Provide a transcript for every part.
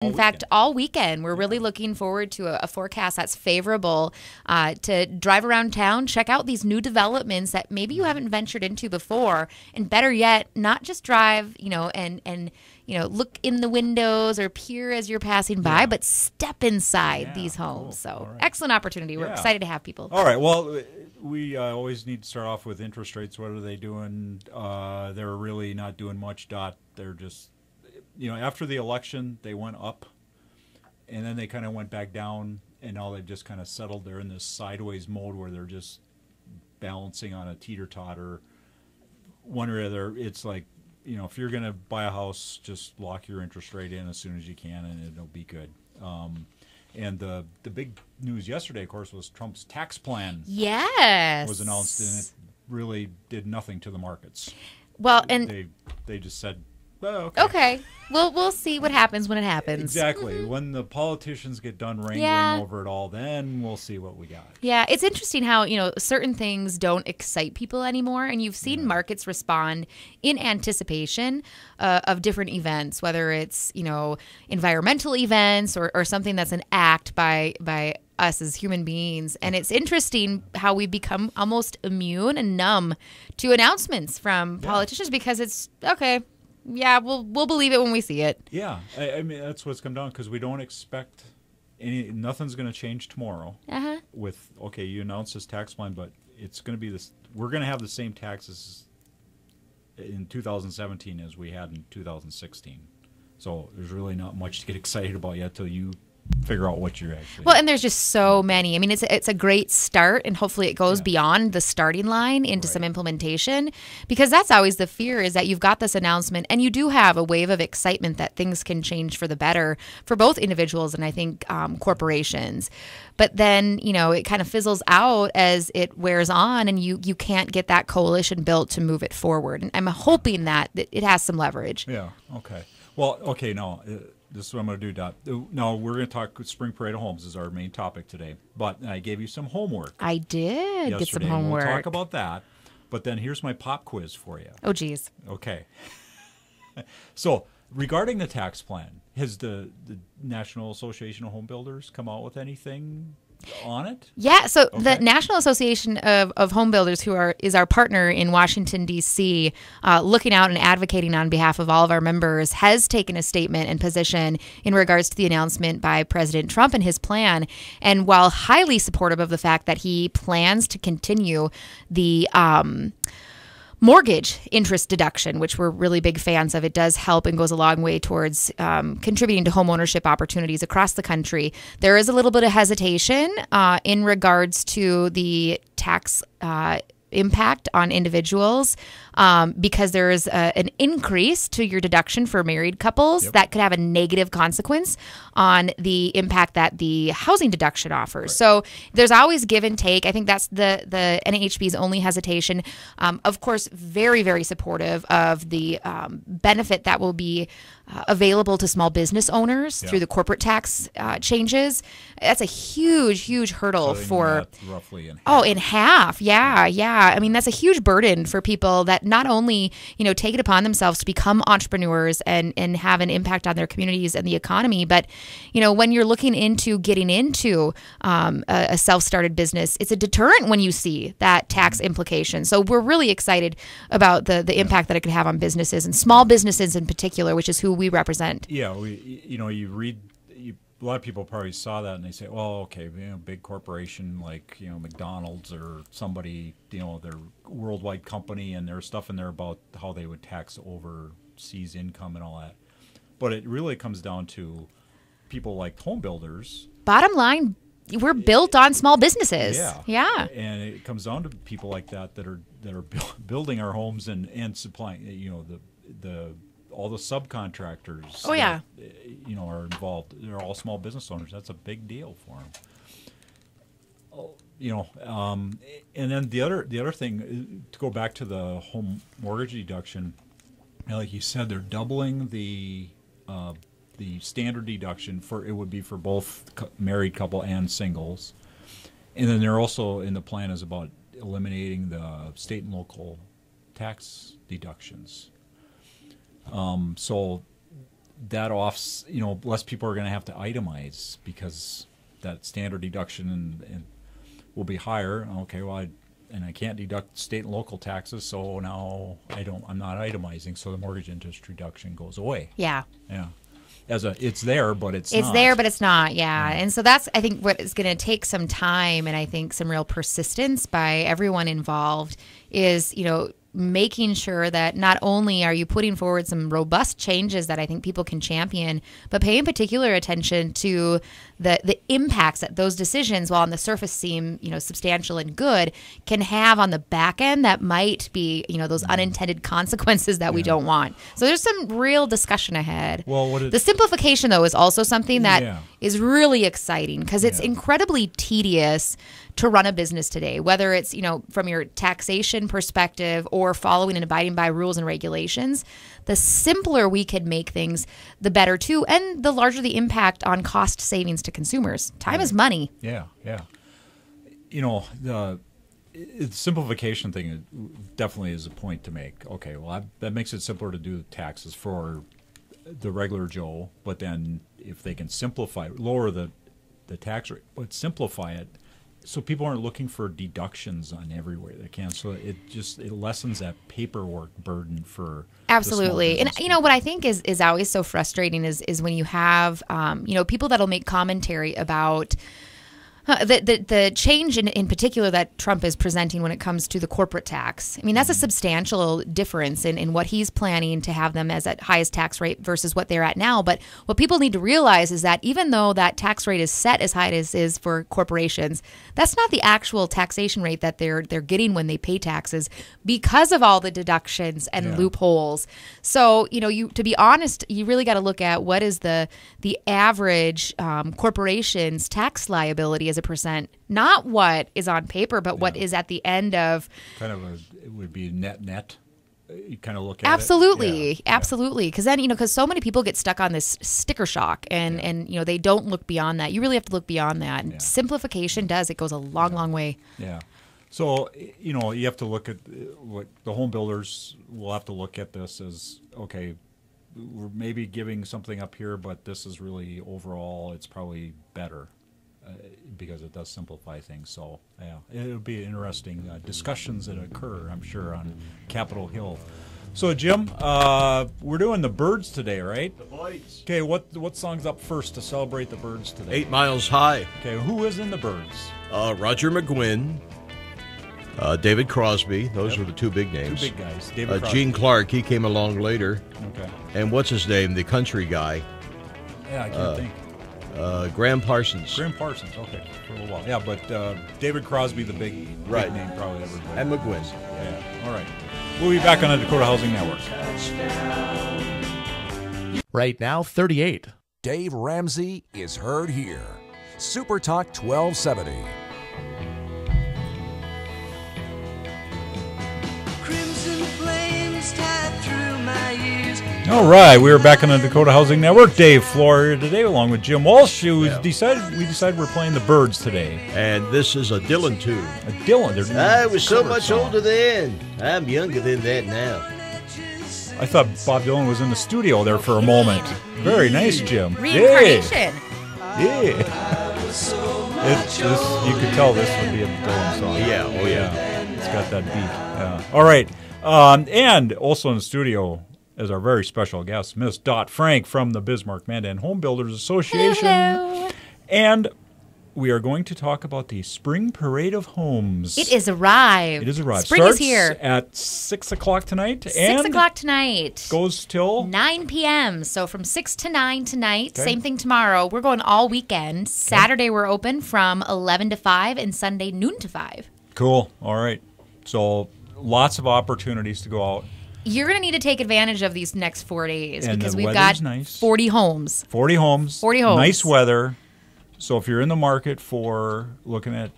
In fact, all weekend, we're really looking forward to a forecast that's favorable to drive around town, check out these new developments that maybe you haven't ventured into before, and better yet, not just drive, and look in the windows or peer as you're passing by, but step inside these homes. Cool. So excellent opportunity. We're excited to have people. All right. Well, we always need to start off with interest rates. What are they doing? They're really not doing much. They're just, after the election, they went up, and then they kind of went back down, and now they've just kind of settled. They're in this sideways mode where they're just balancing on a teeter-totter. One or the other, it's like, if you're going to buy a house, just lock your interest rate in as soon as you can, and it'll be good. And the big news yesterday, of course, was Trump's tax plan. Yes. Was announced, and it really did nothing to the markets. Well, and they just said, oh, okay. We'll see what happens when it happens. Exactly. When the politicians get done wrangling over it all, then we'll see what we got. Yeah, it's interesting how, certain things don't excite people anymore, and you've seen markets respond in anticipation of different events, whether it's, environmental events or something that's an act by us as human beings. And it's interesting how we become almost immune and numb to announcements from politicians because it's, okay, yeah, we'll believe it when we see it. Yeah, I mean, that's what's come down, because we don't expect nothing's going to change tomorrow. With, okay, you announced this tax plan, but it's going to be this. We're going to have the same taxes in 2017 as we had in 2016. So there's really not much to get excited about yet till you figure out what you're actually. Well, and there's just so many. I mean, it's a great start, and hopefully it goes beyond the starting line into some implementation, because that's always the fear, is that you've got this announcement and you do have a wave of excitement that things can change for the better for both individuals and I think corporations. But then, it kind of fizzles out as it wears on, and you can't get that coalition built to move it forward. And I'm hoping that it has some leverage. Yeah. Okay. Well, okay, no. This is what I'm going to do, Dot. No, we're going to talk Spring Parade of Homes is our main topic today. But I gave you some homework. I did get some homework. We'll talk about that. But then here's my pop quiz for you. Oh, geez. Okay. So regarding the tax plan, has the National Association of Home Builders come out with anything on it? Yeah, so the National Association of Home Builders, is our partner in Washington, D.C., looking out and advocating on behalf of all of our members, has taken a statement and position in regards to the announcement by President Trump and his plan. And while highly supportive of the fact that he plans to continue the mortgage interest deduction, which we're really big fans of. It does help and goes a long way towards contributing to home ownership opportunities across the country. There is a little bit of hesitation in regards to the tax impact on individuals because there is an increase to your deduction for married couples that could have a negative consequence on the impact that the housing deduction offers. So there's always give and take. I think that's the NAHB's only hesitation. Of course, very, very supportive of the benefit that will be available to small business owners through the corporate tax changes. That's a huge, huge hurdle for roughly in half. Oh, in half. Yeah. I mean, that's a huge burden for people that not only, take it upon themselves to become entrepreneurs and have an impact on their communities and the economy, but, when you're looking into getting into a self-started business, it's a deterrent when you see that tax implication. So we're really excited about the impact that it could have on businesses and small businesses in particular, which is who we represent. Yeah, you read. A lot of people probably saw that and they say, "Well, okay, big corporation like McDonald's or somebody, their worldwide company, and there's stuff in there about how they would tax overseas income and all that." But it really comes down to people like home builders. Bottom line, we're built on small businesses. Yeah. And it comes down to people like that are building our homes and supplying, the all the subcontractors that, are involved. They're all small business owners. That's a big deal for them. And then the other thing, to go back to the home mortgage deduction, like you said, they're doubling the standard deduction it would be for both married couple and singles. And then they're also in the plan is about eliminating the state and local tax deductions. So that offs, you know, less people are going to have to itemize because that standard deduction and will be higher. Okay, well, I can't deduct state and local taxes, so now I'm not itemizing, so the mortgage interest reduction goes away. Yeah. Yeah. It's there, but it's not. It's there, but it's not, yeah. And so that's, I think, what is going to take some time and I think some real persistence by everyone involved is, you know, making sure that not only are you putting forward some robust changes that I think people can champion, but paying particular attention to the impacts that those decisions, while on the surface seem, you know, substantial and good, can have on the back end that might be, you know, those unintended consequences that we don't want. So there's some real discussion ahead. Well, the simplification, though, is also something that is really exciting because it's incredibly tedious to run a business today, whether it's, you know, from your taxation perspective or following and abiding by rules and regulations. The simpler we could make things, the better too, and the larger the impact on cost savings to consumers. Time is money. Yeah. You know, the simplification thing definitely is a point to make. Okay, well, that makes it simpler to do taxes for the regular Joe, but then if they can lower the tax rate, but simplify it, so people aren't looking for deductions on every way they can. So it lessens that paperwork burden for absolutely. And you know what I think is always so frustrating is when you have you know, people that'll make commentary about the change in particular that Trump is presenting when it comes to the corporate tax. I mean, that's a substantial difference in what he's planning to have them as at highest tax rate versus what they're at now. But what people need to realize is that even though that tax rate is set as high as is for corporations, that's not the actual taxation rate that they're getting when they pay taxes because of all the deductions and loopholes. So, you know, to be honest, you really got to look at what is the average corporation's tax liability as a percent, not what is on paper, but what is at the end of it would be net. You kind of look at absolutely. it. Absolutely. Because then, you know, because so many people get stuck on this sticker shock and, you know, they don't look beyond that. You really have to look beyond that. And simplification it goes a long way. Yeah. So, you know, you have to look at what the home builders will have to look at this as, okay, we're maybe giving something up here, but this is really overall, it's probably better. Because it does simplify things. So, yeah, it'll be interesting discussions that occur, I'm sure, on Capitol Hill. So, Jim, we're doing the birds today, right? The Boys. Okay, what song's up first to celebrate the birds today? 8 Miles High. Okay, who is in the birds? Roger McGuinn, David Crosby. Those were the two big names. Two big guys. David Crosby. Gene Clark, he came along later. Okay. And what's his name? The country guy. Yeah, I can't think. Graham Parsons. Graham Parsons, okay, for a little while. Yeah, but David Crosby, the big name, probably everybody. And McGuinn. Yeah, all right. We'll be back on the Dakota Housing Network. Right now, 38. Dave Ramsey is heard here. Super Talk 1270. Crimson flames tied through my ears. All right, we are back on the Dakota Housing Network. Dave Floor here today, along with Jim Walsh. We decided we're playing the birds today. And this is a Dylan tune. A Dylan. I was so much older then. I'm younger than that now. I thought Bob Dylan was in the studio there for a moment. Very nice, Jim. Reincarnation. Yeah. You could tell this would be a Dylan song. Yeah, oh yeah. It's got that beat. Yeah. All right. And also in the studio as our very special guest, Miss Dot Frank from the Bismarck Mandan Homebuilders Association. Hello. And we are going to talk about the Spring Parade of Homes. It is arrived. Spring Starts is here. At 6 o'clock tonight. 6 o'clock tonight. Goes till 9 p.m. So from 6 to 9 tonight. Okay. Same thing tomorrow. We're going all weekend. Saturday we're open from 11 to 5 and Sunday noon to 5. Cool. All right. So lots of opportunities to go out. You're going to need to take advantage of these next 4 days And because the we've weather's got nice. 40 homes. 40 homes. 40 homes. Nice weather. So if you're in the market for looking at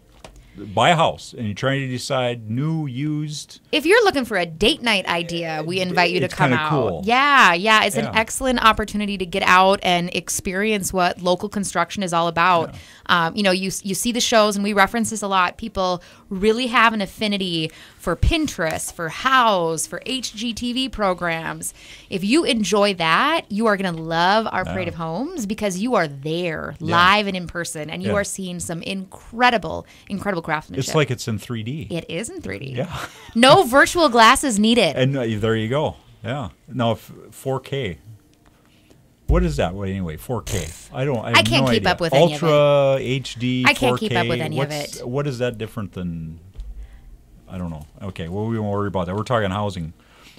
buy a house and you're trying to decide new, used. If you're looking for a date night idea, we invite you to It's come kinda out. cool. Yeah. It's an Yeah. excellent opportunity to get out and experience what local construction is all about. You see the shows, and we reference this a lot. People really have an affinity for Pinterest, for House, for HGTV programs. If you enjoy that, you are going to love our Parade of Homes because you are there live and in person, and you are seeing some incredible craftsmanship. It's like it's in 3D. It is in 3D. Yeah. No virtual glasses needed. And there you go. Yeah. Now, 4K. What is that? Anyway, 4K. I can't no keep idea. up with any of it. Ultra HD. I can't 4K. keep up with any of it. What is that different than? I don't know. Okay, well, we won't worry about that. We're talking housing.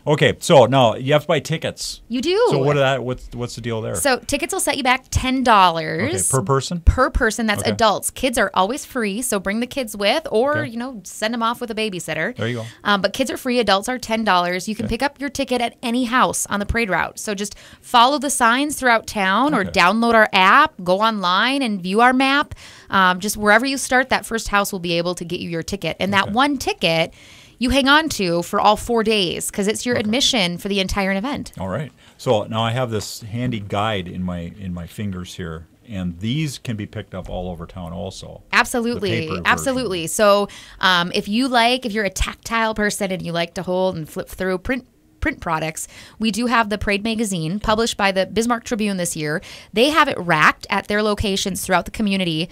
Okay, so now you have to buy tickets. You do. So what's the deal there? So tickets will set you back $10. Okay, per person? Per person. That's Okay. adults. Kids are always free, so bring the kids with, or Okay. send them off with a babysitter. There you go. But kids are free. Adults are $10. You can pick up your ticket at any house on the parade route. So just follow the signs throughout town, or Okay. download our app. Go online and view our map. Just wherever you start, that first house will be able to get you your ticket, and that one ticket you hang on to for all 4 days because it's your admission for the entire event. All right. So now I have this handy guide in my fingers here, and these can be picked up all over town also. The Absolutely. paper Absolutely. So if you're a tactile person and you like to hold and flip through print products, we do have the Parade magazine published by the Bismarck Tribune this year. They have it racked at their locations throughout the community.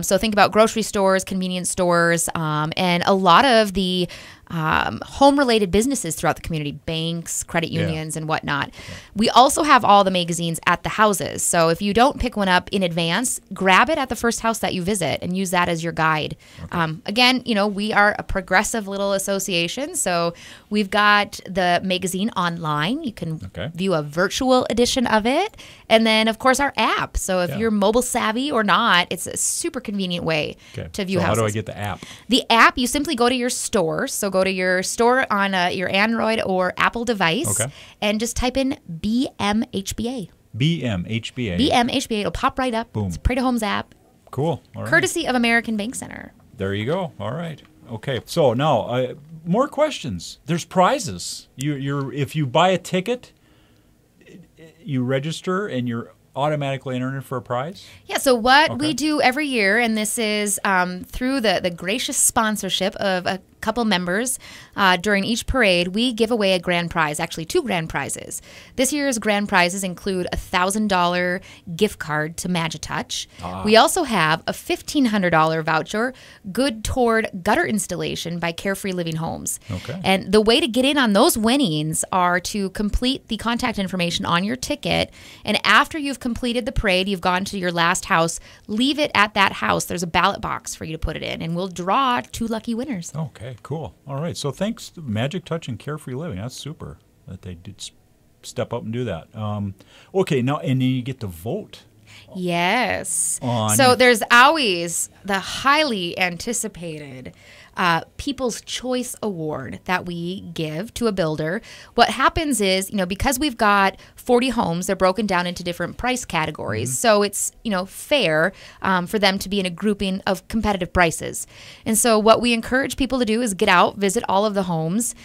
So think about grocery stores, convenience stores, and a lot of the home-related businesses throughout the community, banks, credit unions, and whatnot. We also have all the magazines at the houses. So if you don't pick one up in advance, grab it at the first house that you visit and use that as your guide. Again, we are a progressive little association, so we've got the magazine online. You can view a virtual edition of it. And then, of course, our app. So if you're mobile savvy or not, it's a super convenient way to view houses. How do I get the app? The app, you simply go to your store. So go to your store on your Android or Apple device and just type in BMHBA. BMHBA. BMHBA. It'll pop right up. Boom. It's a Parade of Homes app. Cool. All right. Courtesy of American Bank Center. There you go. All right. Okay. So now, more questions. There's prizes. If you buy a ticket, you register and you're automatically entered in for a prize? Yeah, so what we do every year, and this is through the gracious sponsorship of a couple members during each parade, we give away a grand prize, actually 2 grand prizes. This year's grand prizes include a $1,000 gift card to Magitouch. We also have a $1,500 voucher good toward gutter installation by Carefree Living Homes. And the way to get in on those winnings are to complete the contact information on your ticket, and after you've completed the parade, you've gone to your last house, leave it at that house. There's a ballot box for you to put it in, and we'll draw 2 lucky winners. Okay, cool. All right. So thanks to Magic Touch and Carefree Living. That's super that they did step up and do that. Okay, now, and then you get to vote. Yes. On- So there's always the highly anticipated People's Choice Award that we give to a builder. What happens is, because we've got 40 homes, they're broken down into different price categories. So it's, fair for them to be in a grouping of competitive prices. And so what we encourage people to do is get out, visit all of the homes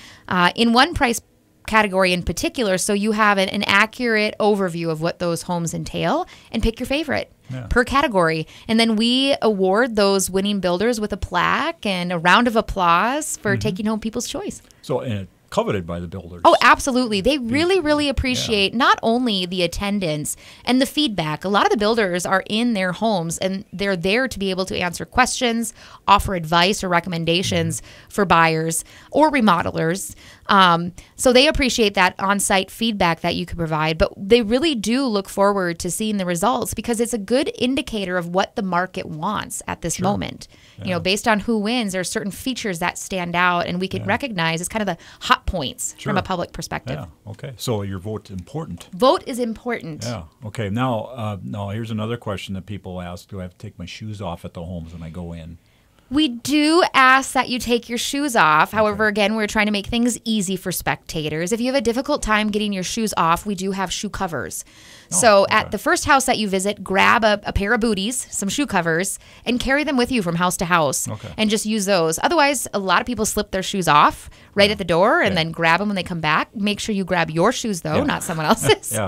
in one price category in particular, so you have an accurate overview of what those homes entail, and pick your favorite per category. And then we award those winning builders with a plaque and a round of applause for taking home People's Choice. So, and coveted by the builders. Oh, absolutely. They really, really appreciate not only the attendance and the feedback. A lot of the builders are in their homes, and they're there to be able to answer questions, offer advice or recommendations for buyers or remodelers. So they appreciate that on-site feedback that you can provide, but they really do look forward to seeing the results because it's a good indicator of what the market wants at this moment. Based on who wins, there are certain features that stand out, and we can recognize as kind of the hot points from a public perspective. Yeah. Okay. So your vote's important. Vote is important. Yeah. Okay. Now, here's another question that people ask: do I have to take my shoes off at the homes when I go in? We do ask that you take your shoes off. However, again, we're trying to make things easy for spectators. If you have a difficult time getting your shoes off, we do have shoe covers. So at the first house that you visit, grab a pair of booties, some shoe covers, and carry them with you from house to house. And just use those. Otherwise, a lot of people slip their shoes off right at the door and then grab them when they come back. Make sure you grab your shoes, though, not someone else's.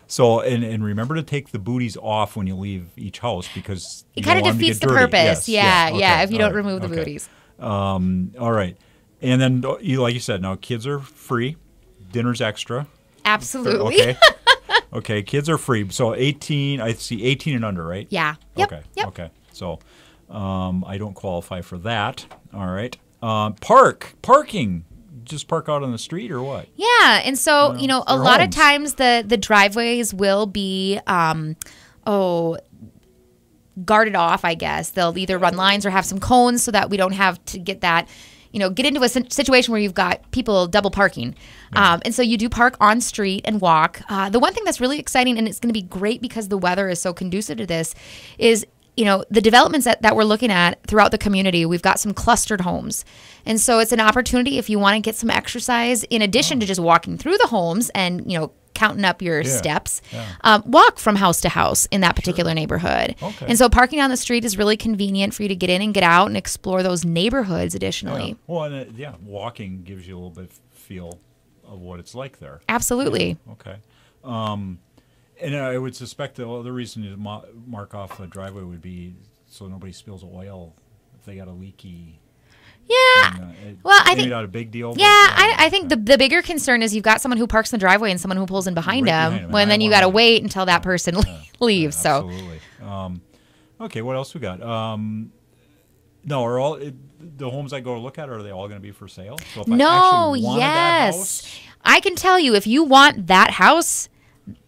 So, and remember to take the booties off when you leave each house because it kind of defeats the purpose. If you don't remove the booties. All right. And then, like you said, now kids are free. Dinner's extra. Absolutely. Okay, kids are free. So 18, I see 18 and under, right? Yeah. Okay. So I don't qualify for that. All right. Parking. Just park out on the street or what? Yeah, and so a lot of times the driveways will be guarded off. I guess they'll either run lines or have some cones so that we don't have to get that. Get into a situation where you've got people double parking. And so you do park on street and walk. The one thing that's really exciting, and it's going to be great because the weather is so conducive to this, is the developments that we're looking at throughout the community. We've got some clustered homes. And so it's an opportunity if you want to get some exercise in addition to just walking through the homes and, counting up your steps, walk from house to house in that particular neighborhood. And so parking on the street is really convenient for you to get in and get out and explore those neighborhoods additionally. Well, and walking gives you a little bit of feel of what it's like there. Absolutely. Okay. And I would suspect the other reason to mark off a driveway would be so nobody spills oil if they got a leaky. Yeah. Well, I think not a big deal. Yeah, I think the bigger concern is you've got someone who parks in the driveway and someone who pulls in behind him. Well, and then you got to wait until that person leaves. Absolutely. Okay, what else we got? No, are all the homes I go to look at, are they all going to be for sale? So if I actually wanted that house, I can tell you if you want that house,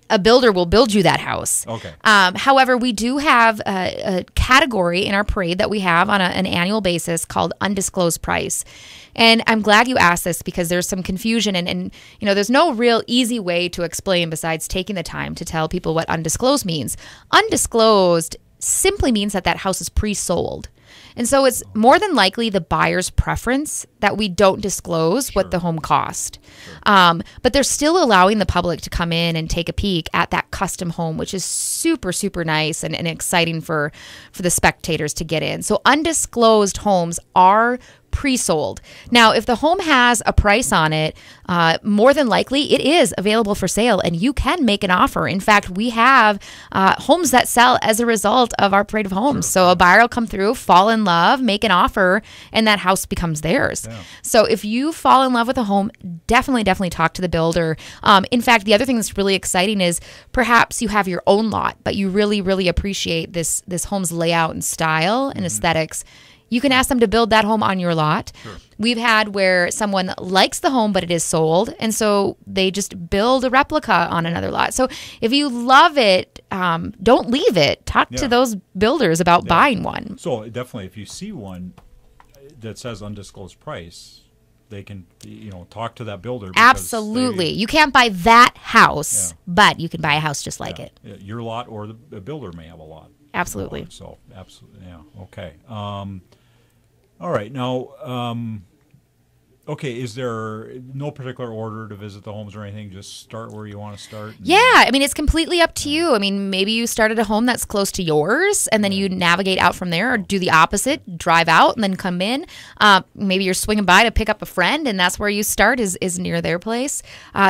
a builder will build you that house. Okay. However, we do have a category in our parade that we have on an annual basis called undisclosed price. And I'm glad you asked this because there's some confusion and there's no real easy way to explain besides taking the time to tell people what undisclosed means. Undisclosed simply means that house is pre-sold. And so it's more than likely the buyer's preference that we don't disclose what the home cost. But they're still allowing the public to come in and take a peek at that custom home, which is super, super nice and exciting for the spectators to get in. So undisclosed homes are pre-sold. Now, if the home has a price on it, more than likely it is available for sale and you can make an offer. In fact, we have homes that sell as a result of our parade of homes. So a buyer will come through, fall in love, make an offer, and that house becomes theirs. So if you fall in love with a home, definitely talk to the builder. In fact, the other thing that's really exciting is perhaps you have your own lot, but you really, really appreciate this home's layout and style and aesthetics. You can ask them to build that home on your lot. We've had where someone likes the home, but it is sold. And so they just build a replica on another lot. So if you love it, don't leave it. Talk to those builders about buying one. So definitely, if you see one that says undisclosed price, they can, talk to that builder. Absolutely. You can't buy that house, but you can buy a house just like it. Your lot or the builder may have a lot. Absolutely. So, absolutely, okay. All right, now, is there no particular order to visit the homes or anything? Just start where you want to start? It's completely up to you. I mean, maybe you start at a home that's close to yours, and then you navigate out from there, or do the opposite, drive out and then come in. Maybe you're swinging by to pick up a friend, and that's where you start is near their place.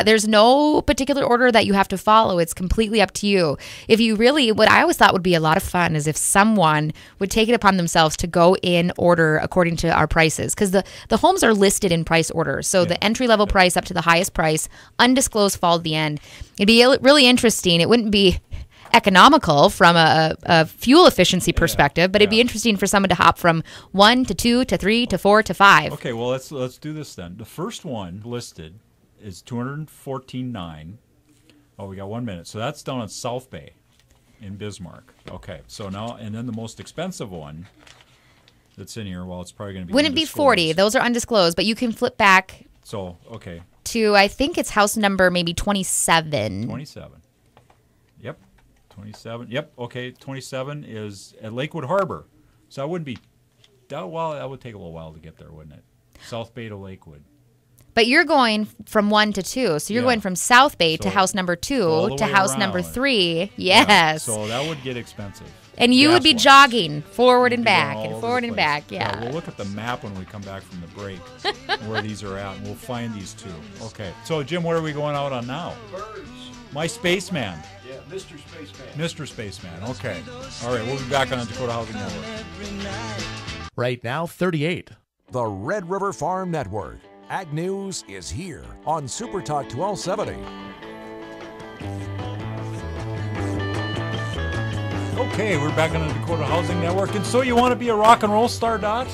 There's no particular order that you have to follow. It's completely up to you. If you really, what I always thought would be a lot of fun is if someone would take it upon themselves to go in order according to our prices, because the homes are listed in price order. So the entry-level price up to the highest price, undisclosed fall at the end. It'd be really interesting. It wouldn't be economical from a fuel efficiency perspective, but it'd be interesting for someone to hop from 1 to 2 to 3 to 4 to 5. Okay, well, let's do this then. The first one listed is $214,900. Oh, we got 1 minute. So that's down in South Bay in Bismarck. Okay, so now, and then the most expensive one that's in here, well, it's probably going to be Wouldn't be 40. Those are undisclosed, but you can flip back. So, okay. To, I think it's house number maybe 27. 27. Yep. 27. Yep. Okay. 27 is at Lakewood Harbor. So that wouldn't be that would take a little while to get there, wouldn't it? South Bay to Lakewood. But you're going from 1 to 2. So you're going from South Bay to house number 2 to house number 3. Yes. Yeah, so that would get expensive. And you would be jogging forward and back and forward and back. Yeah. We'll look at the map when we come back from the break where these are at, and we'll find these two. Okay. So, Jim, what are we going out on now? Birds. My Spaceman. Yeah, Mr. Spaceman. Mr. Spaceman. Okay. All right. We'll be back on the Dakota Housing Network. Right now, 38. The Red River Farm Network. Ag News is here on Super Talk 1270. Okay, we're back on the Dakota Housing Network. And so you want to be a rock and roll star, Dot?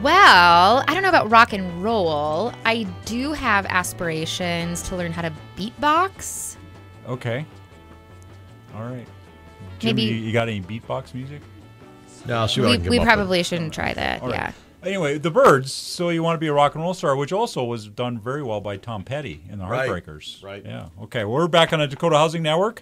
Well, I don't know about rock and roll. I do have aspirations to learn how to beatbox. Okay. All right. Jim, Maybe you got any beatbox music? No, I'll see what I can come We up probably shouldn't try that. All right. Yeah. Anyway, the Birds. So you want to be a rock and roll star, which also was done very well by Tom Petty and the Right. Heartbreakers. Right. Yeah. Okay. Well, we're back on the Dakota Housing Network.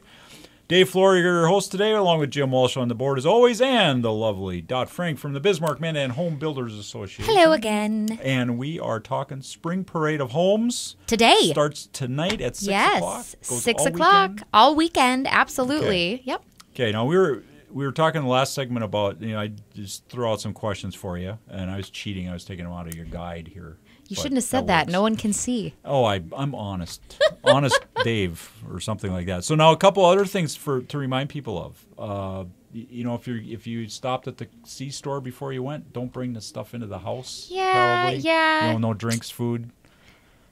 Dave Flory, your host today, along with Jim Walsh on the board as always, and the lovely Dot Frank from the Bismarck and Homebuilders Association. Hello again. And we are talking Spring Parade of Homes. Today. Starts tonight at 6 o'clock. Yes. Goes 6 all o'clock. weekend. All weekend. Absolutely. Okay. Yep. Okay. Now, we were talking in the last segment about, I just threw out some questions for you, and I was cheating. I was taking them out of your guide here. You But shouldn't have said that. works. No one can see. Oh, I'm honest. Honest Dave or something like that. So now a couple other things to remind people of. If you stopped at the C-store before you went, don't bring the stuff into the house. Yeah, probably. yeah. No drinks, food,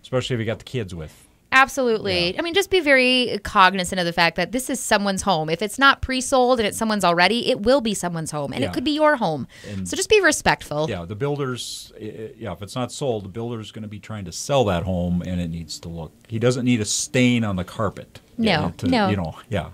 especially if you got the kids with. Absolutely. Yeah. I mean, just be very cognizant of the fact that this is someone's home. If it's not pre-sold and it's someone's already, it will be someone's home, and Yeah. it could be your home. And so just be respectful. Yeah, the builders. If it's not sold, the builder's going to be trying to sell that home, and it needs to look. He doesn't need a stain on the carpet. No. Yeah.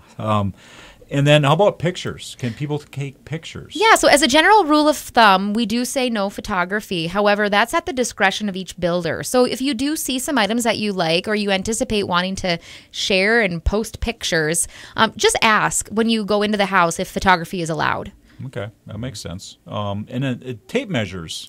And then how about pictures? Can people take pictures? Yeah, so as a general rule of thumb, we do say no photography. However, that's at the discretion of each builder. So if you do see some items that you like or you anticipate wanting to share and post pictures, just ask when you go into the house if photography is allowed. Okay, that makes sense. And then tape measures.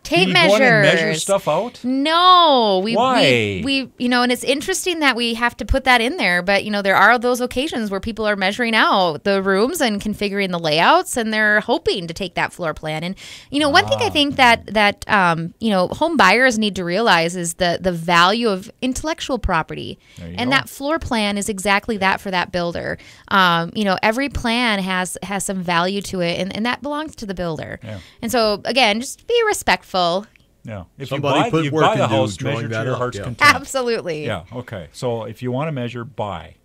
Tape Can you measures. go in and measure stuff out? No. Why? We and it's interesting that we have to put that in there, but, there are those occasions where people are measuring out the rooms and configuring the layouts, and they're hoping to take that floor plan. And, one thing I think that home buyers need to realize is the value of intellectual property. And that floor plan is exactly that for that builder. Every plan has some value to it, and that belongs to the builder. Yeah. And so, again, just be respectful. Yeah. If Somebody put you work buy the into house, drawing measure to that your up, heart's yeah. content. Absolutely. Yeah, okay. So if you want to measure, buy.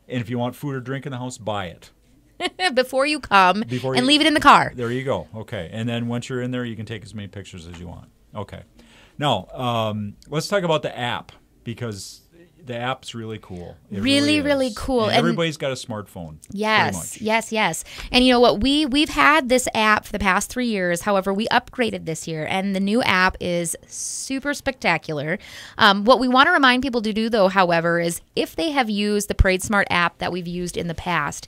And if you want food or drink in the house, buy it. Before you come and leave it in the car. There you go. Okay. And then once you're in there, you can take as many pictures as you want. Okay. Now, let's talk about the app, because the app's really cool. It Really, is. really cool. And And- everybody's got a smartphone. Yes, pretty much. yes. And you know what? We've had this app for the past 3 years. However, we upgraded this year, and the new app is super spectacular. What we want to remind people to do, though, however, is if they have used the Parade Smart app that we've used in the past,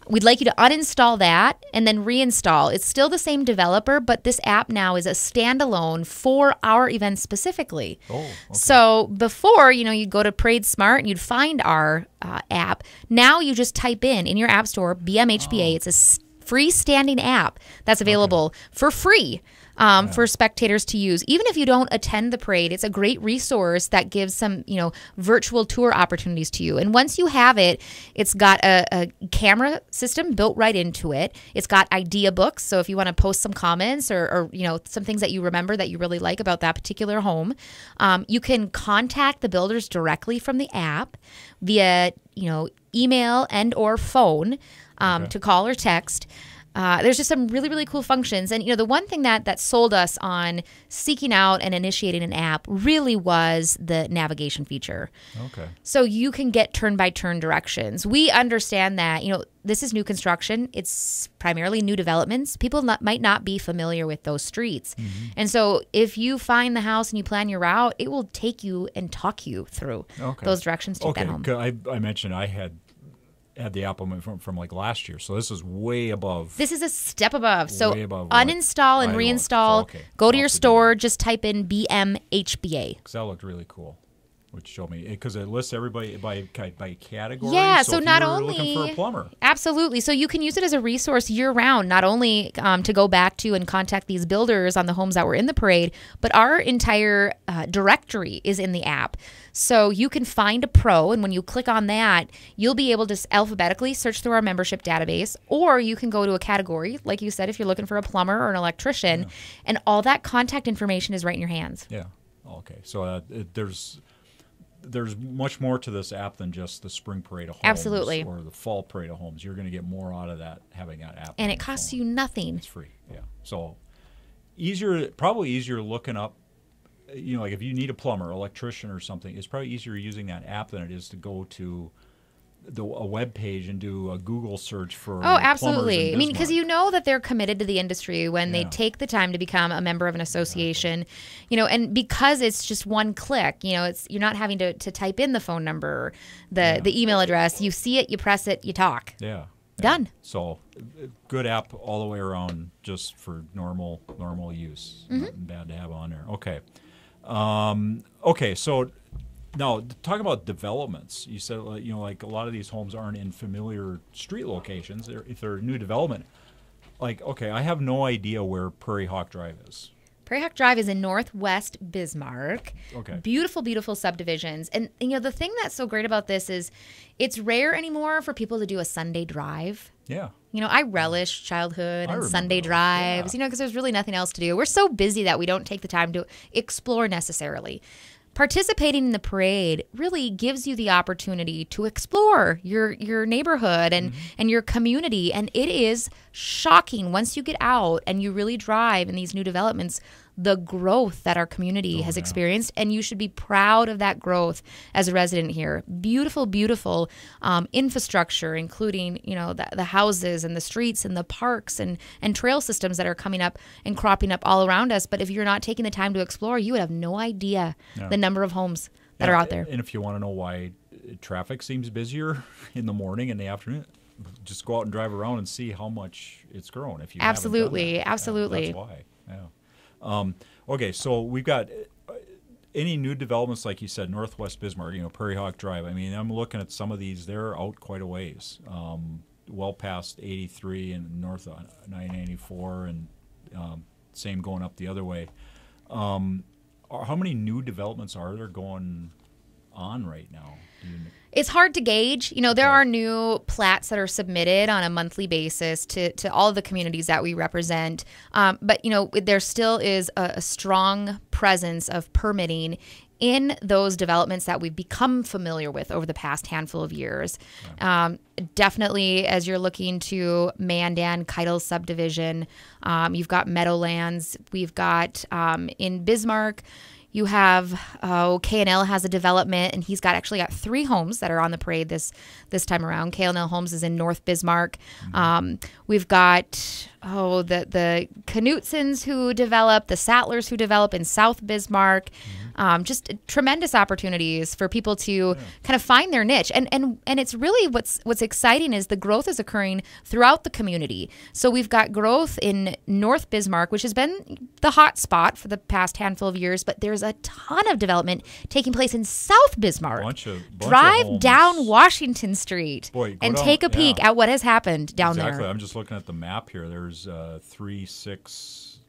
we'd like you to uninstall that and then reinstall. It's still the same developer, but this app now is a standalone for our event specifically. Oh, okay. So before, you'd go to Parade Smart and you'd find our app. Now you just type in your app store, BMHPA. It's a freestanding app that's available for free. For spectators to use. Even if you don't attend the parade, it's a great resource that gives some, virtual tour opportunities to you. And once you have it, it's got a camera system built right into it. It's got idea books. So if you want to post some comments or some things that you remember that you really like about that particular home, you can contact the builders directly from the app via, email and or phone to call or text. There's just some really, really cool functions. And, the one thing that sold us on seeking out and initiating an app really was the navigation feature. Okay. So you can get turn-by-turn directions. We understand that, this is new construction. It's primarily new developments. People might not be familiar with those streets. Mm-hmm. And so if you find the house and you plan your route, it will take you and talk you through those directions to that home. I mentioned I had had the app from like last year. So this is way above. This is a step above. So Way above what uninstall and I looked. reinstall. So, okay. Go to I'll your have to do store. Just type in BMHBA. Because that looked really cool, which showed me because it lists everybody by category. Yeah, so so if not you were only looking for a plumber. Absolutely. So you can use it as a resource year round, not only to go back to and contact these builders on the homes that were in the parade, but our entire directory is in the app. So you can find a pro, and when you click on that, you'll be able to alphabetically search through our membership database, or you can go to a category, like you said, if you're looking for a plumber or an electrician, and all that contact information is right in your hands. Yeah. Okay. So there's much more to this app than just the spring parade of homes Absolutely. or the fall parade of homes. You're going to get more out of that having that app. And on it your costs phone. you nothing. It's free. Yeah. So probably easier looking up. Like if you need a plumber, electrician, or something, it's probably easier using that app than it is to go to a web page and do a Google search for. Oh, absolutely. plumbers in I mean, because Bismarck. you know that they're committed to the industry when they Yeah. take the time to become a member of an association, and because it's just one click, you're not having to type in the phone number, the email address. You see it, you press it, you talk. Yeah. Done. So, good app all the way around, just for normal use. Mm-hmm. Nothing bad to have on there. Okay. Okay. So now talk about developments. You said like a lot of these homes aren't in familiar street locations. If they're new development, like I have no idea where Prairie Hawk Drive is. Prairie Hawk Drive is in Northwest Bismarck. Okay. Beautiful, beautiful subdivisions. And the thing that's so great about this is it's rare anymore for people to do a Sunday drive. Yeah. I relish childhood I and remember Sunday those, drives, yeah. because there's really nothing else to do. We're so busy that we don't take the time to explore necessarily. Participating in the parade really gives you the opportunity to explore your neighborhood and your community. And it is shocking once you get out and you really drive in these new developments, the growth that our community has experienced. And you should be proud of that growth as a resident here. Beautiful, beautiful infrastructure, including, the houses and the streets and the parks and trail systems that are coming up and cropping up all around us. But if you're not taking the time to explore, you would have no idea the number of homes that are out there. And if you want to know why traffic seems busier in the morning and the afternoon, just go out and drive around and see how much it's grown. If you Absolutely, haven't done that. absolutely. That's why. Yeah. Okay, so we've got any new developments, like you said, Northwest Bismarck, Prairie Hawk Drive. I mean, I'm looking at some of these; they're out quite a ways, well past 83 and north on 994, and same going up the other way. How many new developments are there going on right now? It's hard to gauge. There are new plats that are submitted on a monthly basis to all of the communities that we represent. But, there still is a strong presence of permitting in those developments that we've become familiar with over the past handful of years. Definitely, as you're looking to Mandan, Keitel subdivision, you've got Meadowlands. We've got in Bismarck, you have K&L has a development, and he's actually got 3 homes that are on the parade this time around. K&L Homes is in North Bismarck. We've got the Knutsons who develop, the Sattlers who develop in South Bismarck. Just tremendous opportunities for people to kind of find their niche, and it's really what's exciting is the growth is occurring throughout the community. So we've got growth in North Bismarck, which has been the hot spot for the past handful of years, but there's a ton of development taking place in South Bismarck. Bunch Drive of down Washington Street and down, take a peek at what has happened down there. Exactly. I'm just looking at the map here. There's 3, 6,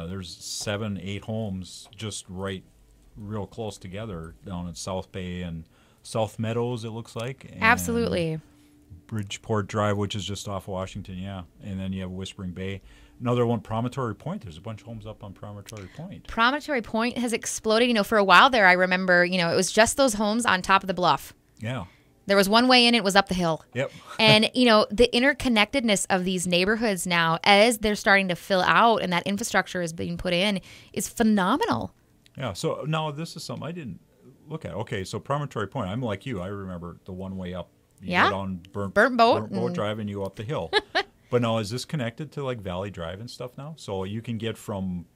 there's 7, 8 homes just real close together down in South Bay and South Meadows, it looks like. And Absolutely. Bridgeport Drive, which is just off Washington, and then you have Whispering Bay. Another one, Promontory Point. There's a bunch of homes up on Promontory Point. Promontory Point has exploded. For a while there, I remember, it was just those homes on top of the bluff. Yeah. There was one way in, it was up the hill. Yep. And, the interconnectedness of these neighborhoods now, as they're starting to fill out and that infrastructure is being put in, is phenomenal. Yeah. So now this is something I didn't look at. Okay. So Promontory Point, I'm like you. I remember the one way up. You get on Burnt Boat Drive and you go up the hill. But now, is this connected to like Valley Drive and stuff now? So you can get from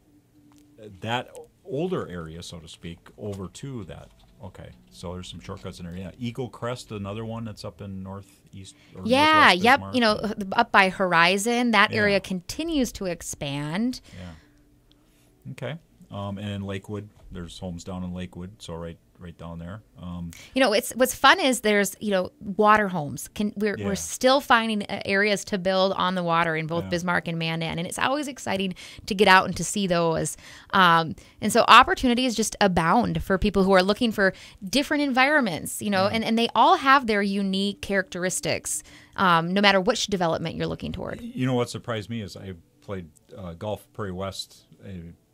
that older area, so to speak, over to that Okay, so there's some shortcuts in there. Yeah, Eagle Crest, another one that's up in northeast. Or Yeah, northwest yep. Bismarck. Up by Horizon, that Yeah. area continues to expand. Yeah. Okay. And in Lakewood, there's homes down in Lakewood, so right down there. What's fun is there's water homes. We're Yeah. still finding areas to build on the water in both Yeah. Bismarck and Mandan, and it's always exciting to get out and to see those. And so opportunities just abound for people who are looking for different environments. And they all have their unique characteristics, no matter which development you're looking toward. You know what surprised me is I played golf Prairie West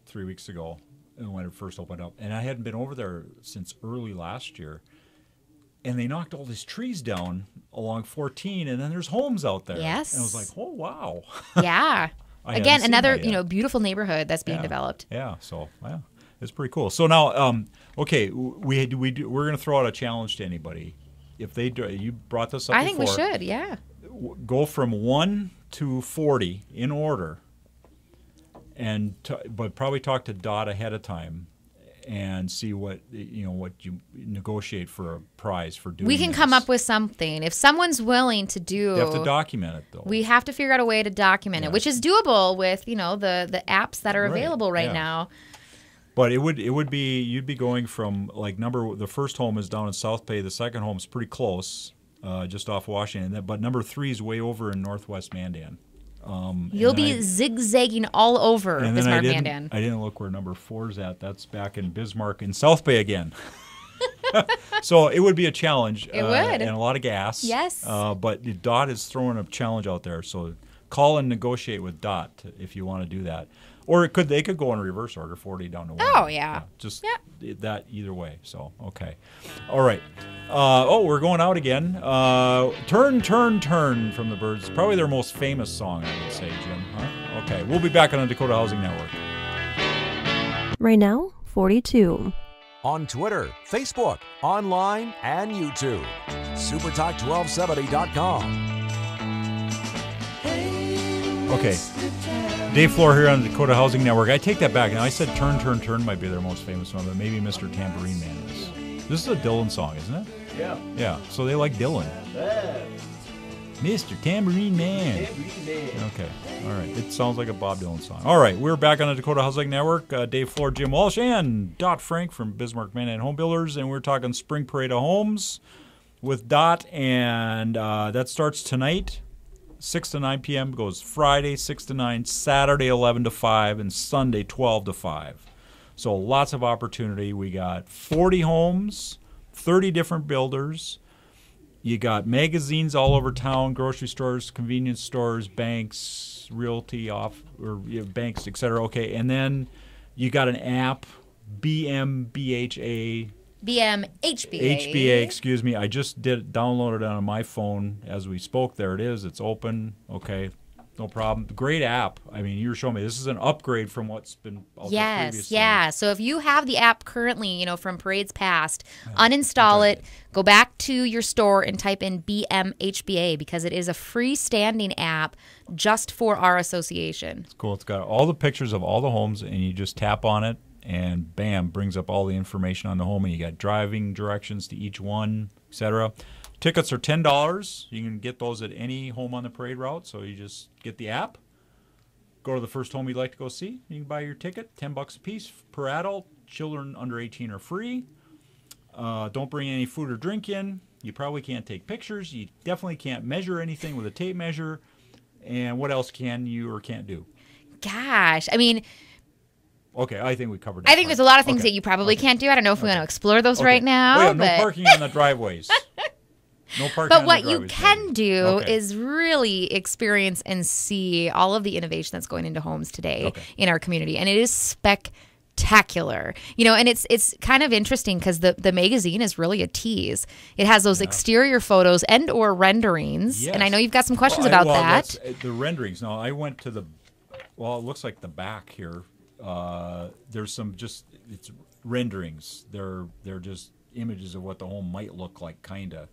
3 weeks ago when it first opened up, and I hadn't been over there since early last year. And they knocked all these trees down along 14, and then there's homes out there. Yes. And I was like, oh wow. Yeah. I hadn't Again, seen another that yet. beautiful neighborhood that's being Yeah. developed. Yeah. So yeah, it's pretty cool. So now, okay, we're going to throw out a challenge to anybody. If they do, you brought this up. I think we before. should. Yeah. Go from 1 to 40 in order, and but probably talk to Dot ahead of time and see what you negotiate for a prize for doing. We can this. come up with something. If someone's willing to do, You have to document it though. we have to figure out a way to document Yeah. it, which is doable with the apps that are Right, available right yeah. now. But it would be you'd be going from like the first home is down in South Bay, the second home is pretty close, just off Washington, but number 3 is way over in Northwest Mandan. You'll be zigzagging all over And then Bismarck Mandan. I didn't look where number 4 is at. That's back in Bismarck in South Bay again. So it would be a challenge. It would. And a lot of gas. Yes. But Dot is throwing a challenge out there. So call and negotiate with Dot if you want to do that. Or they could go in reverse order, 40 down to 1. Oh, yeah. Just that either way. So, okay. All right. We're going out again. Turn from the Byrds. Probably their most famous song, I would say, Jim. Huh? Okay. We'll be back on the Dakota Housing Network. Right now, 42. On Twitter, Facebook, online, and YouTube. supertalk1270.com. Okay. Dave Floor here on the Dakota Housing Network. I take that back. Now, I said Turn might be their most famous one, but maybe Mr. Tambourine Man is. This is a Dylan song, isn't it? Yeah. Yeah, so they like Dylan. Mr. Tambourine Man. Okay, all right. It sounds like a Bob Dylan song. All right, we're back on the Dakota Housing Network. Dave Floor, Jim Walsh, and Dot Frank from Bismarck Mandan Homebuilders, and we're talking Spring Parade of Homes with Dot, and that starts tonight. 6 to 9 p.m. goes Friday 6 to 9, Saturday 11 to 5, and Sunday 12 to 5. So lots of opportunity. We got 40 homes, 30 different builders. You got magazines all over town, grocery stores, convenience stores, banks, realty banks, etc. Okay, and then you got an app, BMHBA, excuse me. I just downloaded it on my phone as we spoke. There it is. It's open. Okay, no problem. Great app. I mean, you're showing me this is an upgrade from what's been out there previously. Yeah. So if you have the app currently, from parades past, uninstall it, go back to your store and type in BMHBA because it is a freestanding app just for our association. It's cool. It's got all the pictures of all the homes, and you just tap on it, and bam, brings up all the information on the home, and you got driving directions to each one, etc. Tickets are $10. You can get those at any home on the parade route, so you just get the app, go to the first home you'd like to go see, you can buy your ticket, $10 a piece per adult. Children under 18 are free. Don't bring any food or drink in. You probably can't take pictures. You definitely can't measure anything with a tape measure. And what else can you or can't do? Gosh, I mean, okay, I think we covered that. I think there's a lot of things Okay. that you probably can't do. I don't know if we want to explore those Okay. right now. Oh, yeah, no but parking on the driveways. No parking But on what the you driveways, can maybe. do Okay. is really experience and see all of the innovation that's going into homes today Okay. in our community. And it is spectacular. And it's kind of interesting because the magazine is really a tease. It has those exterior photos and or renderings. Yes. And I know you've got some questions Well, about that. that's, the renderings. Now, I went to it looks like the back here. There's some it's renderings. They're just images of what the home might look like, kind of.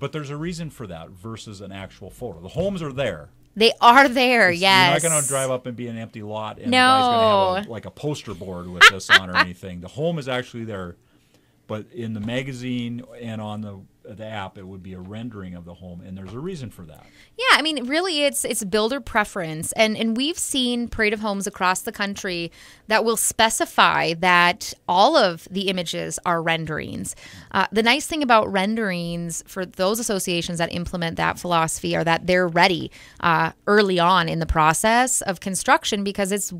But there's a reason for that versus an actual photo. The homes are there. They are there, yes. You're not going to drive up and be an empty lot and No. the guy's going to have a poster board with this on or anything. The home is actually there. But in the magazine and on the app, it would be a rendering of the home, and there's a reason for that. Yeah, I mean, really, it's builder preference, and we've seen Parade of Homes across the country that will specify that all of the images are renderings. The nice thing about renderings for those associations that implement that philosophy are that they're ready early on in the process of construction because it's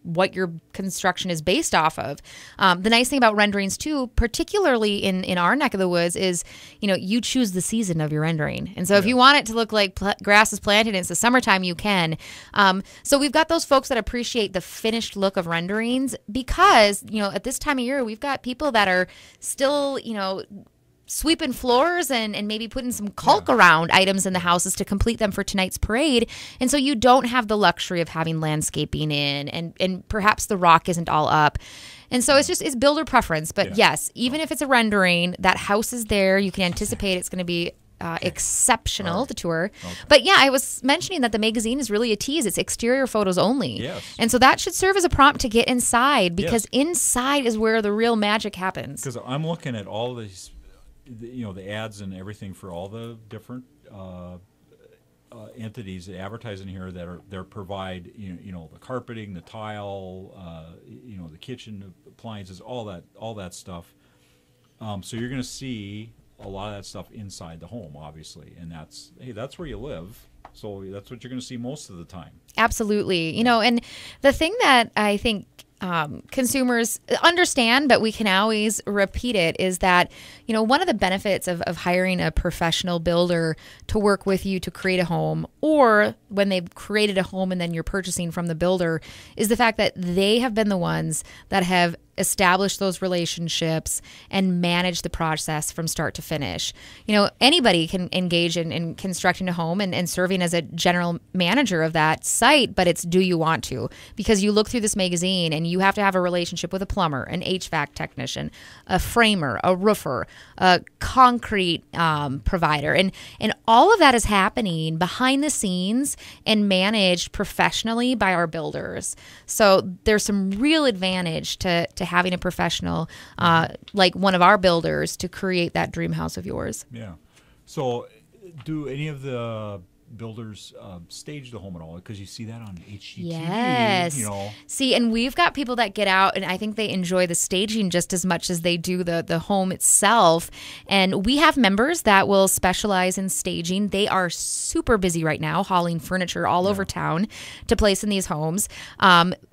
what your construction is based off of. The nice thing about renderings too, particularly in our neck of the woods, is you choose the season of your rendering. And so if you want it to look like grass is planted and it's the summertime, you can. So we've got those folks that appreciate the finished look of renderings because at this time of year we've got people that are still sweeping floors and maybe putting some caulk around items in the houses to complete them for tonight's parade. And so you don't have the luxury of having landscaping in and perhaps the rock isn't all up. And so it's builder preference. But yes, even if it's a rendering, that house is there. You can anticipate it's going to be exceptional, the tour. Okay. But yeah, I was mentioning that the magazine is really a tease. It's exterior photos only. Yes. And so that should serve as a prompt to get inside because inside is where the real magic happens. Because I'm looking at all these the ads and everything for all the different entities that advertise in here that provide the carpeting, the tile, the kitchen appliances, all that stuff. So you're going to see a lot of that stuff inside the home, obviously, and that's where you live. So that's what you're going to see most of the time. Absolutely, and the thing that I think consumers understand, but we can always repeat it, is that, one of the benefits of hiring a professional builder to work with you to create a home, or when they've created a home and then you're purchasing from the builder, is the fact that they have been the ones that have established those relationships and manage the process from start to finish. Anybody can engage in constructing a home and serving as a general manager of that site, but it's do you want to? Because you look through this magazine and you have to have a relationship with a plumber, an HVAC technician, a framer, a roofer, a concrete provider. And all of that is happening behind the scenes and managed professionally by our builders. So there's some real advantage to having a professional like one of our builders to create that dream house of yours. Yeah. So do any of the builders stage the home at all? Because you see that on HGTV. Yes. See, and we've got people that get out, and I think they enjoy the staging just as much as they do the home itself. And we have members that will specialize in staging. They are super busy right now hauling furniture all over town to place in these homes.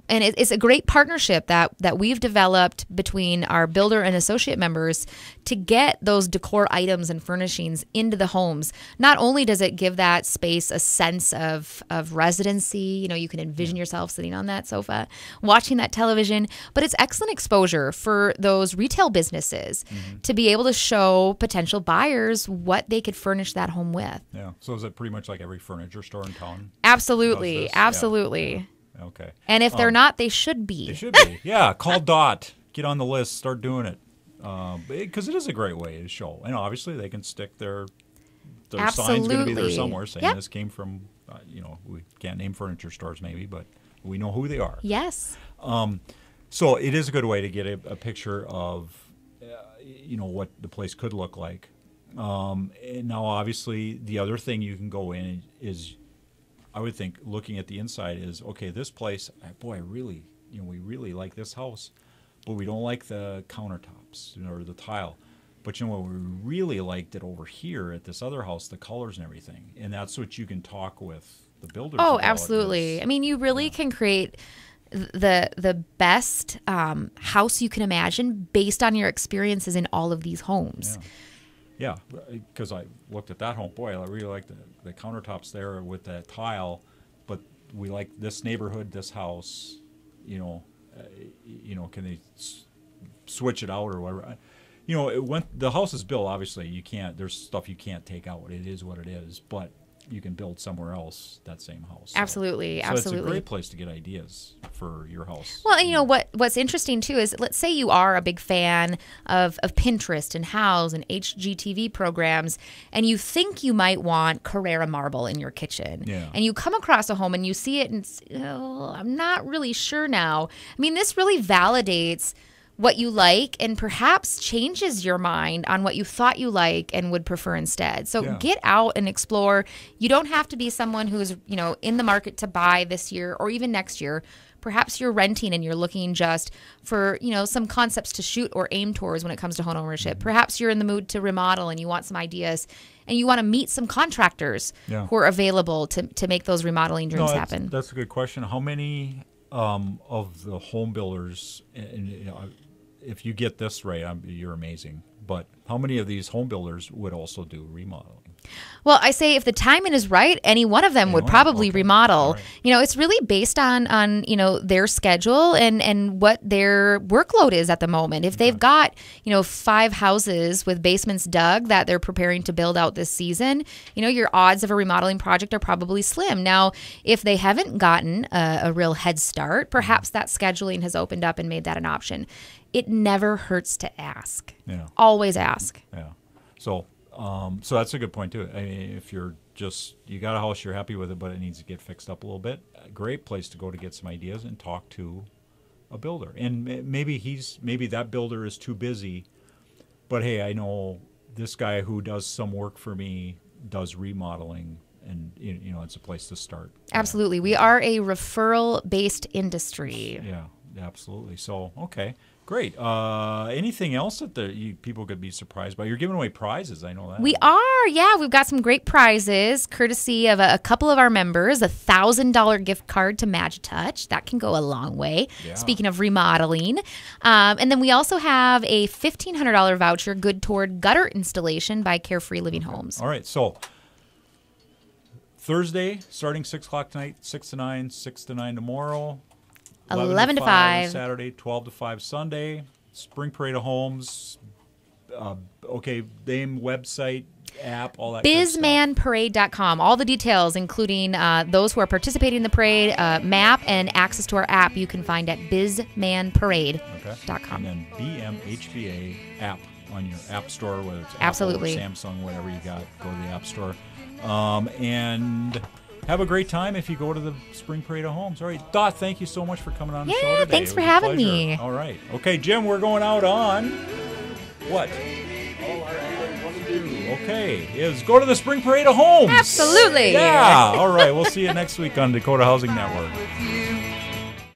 And it's a great partnership that we've developed between our builder and associate members to get those decor items and furnishings into the homes. Not only does it give that space a sense of residency, you can envision yourself sitting on that sofa, watching that television, but it's excellent exposure for those retail businesses to be able to show potential buyers what they could furnish that home with. Yeah. So is it pretty much like every furniture store in town? Absolutely. Absolutely. Yeah. Okay. And if they're not, they should be. They should be. Yeah. Call Dot. Get on the list. Start doing it. Because it is a great way to show. And obviously they can stick their sign's going to be there somewhere saying this came from, we can't name furniture stores maybe, but we know who they are. Yes. So it is a good way to get a picture of, what the place could look like. And now, obviously, the other thing you can go in is, I would think, looking at the inside is, okay, this place, boy, we really like this house, but we don't like the countertops or the tile. But we really liked it over here at this other house, the colors and everything. And that's what you can talk with the builders about. Oh, absolutely. I mean, you really can create the best house you can imagine based on your experiences in all of these homes. Yeah, because I looked at that home. Boy, I really like the countertops there with that tile, but we like this neighborhood, this house. Can they switch it out or whatever? When the house is built, obviously you can't. There's stuff you can't take out. It is what it is, but you can build somewhere else that same house. Absolutely. So it's a great place to get ideas for your house. Well, and what's interesting too is, let's say you are a big fan of Pinterest and Houzz and HGTV programs, and you think you might want Carrara marble in your kitchen. Yeah. And you come across a home and you see it and I'm not really sure now. I mean, this really validates what you like and perhaps changes your mind on what you thought you like and would prefer instead. So get out and explore. You don't have to be someone who's, in the market to buy this year or even next year. Perhaps you're renting and you're looking just for, some concepts to shoot or aim towards when it comes to home ownership. Perhaps you're in the mood to remodel and you want some ideas and you want to meet some contractors who are available to make those remodeling dreams happen. That's a good question. How many of the home builders, and if you get this right, you're amazing, but how many of these home builders would also do remodeling? Well, I say if the timing is right, any one of them would probably remodel. Right. It's really based on their schedule and what their workload is at the moment. If they've got 5 houses with basements dug that they're preparing to build out this season, your odds of a remodeling project are probably slim. Now, if they haven't gotten a real head start, perhaps that scheduling has opened up and made that an option. It never hurts to ask. Yeah. Always ask. Yeah. So that's a good point too. I mean, if you got a house, you're happy with it, but it needs to get fixed up a little bit, a great place to go to get some ideas and talk to a builder. And maybe that builder is too busy, but hey, I know this guy who does some work for me, does remodeling, and it's a place to start. Absolutely. We are a referral-based industry. Yeah, absolutely. So, okay. Great. Anything else that people could be surprised by? You're giving away prizes. I know that. We are. Yeah, we've got some great prizes courtesy of a couple of our members. $1,000 gift card to Magitouch. That can go a long way. Yeah. Speaking of remodeling. And then we also have a $1,500 voucher good toward gutter installation by Carefree Living Homes. All right. So Thursday, starting 6 o'clock tonight, 6 to 9, 6 to 9 tomorrow. 11 to 5 Saturday, 12 to 5 Sunday. Spring Parade of Homes. Name, website, app, all that. bismanparade.com. All the details, including those who are participating in the parade, map, and access to our app, you can find at bismanparade.com. And then BMHBA app on your app store, whether it's Absolutely. Apple or Samsung, whatever you got, go to the app store. And have a great time if you go to the Spring Parade of Homes. All right, Dot, thank you so much for coming on the show today. Thanks for having me. All right. Okay, Jim, we're going out on what? Okay, go to the Spring Parade of Homes. Absolutely. Yeah. All right, we'll see you next week on Dakota Housing Network.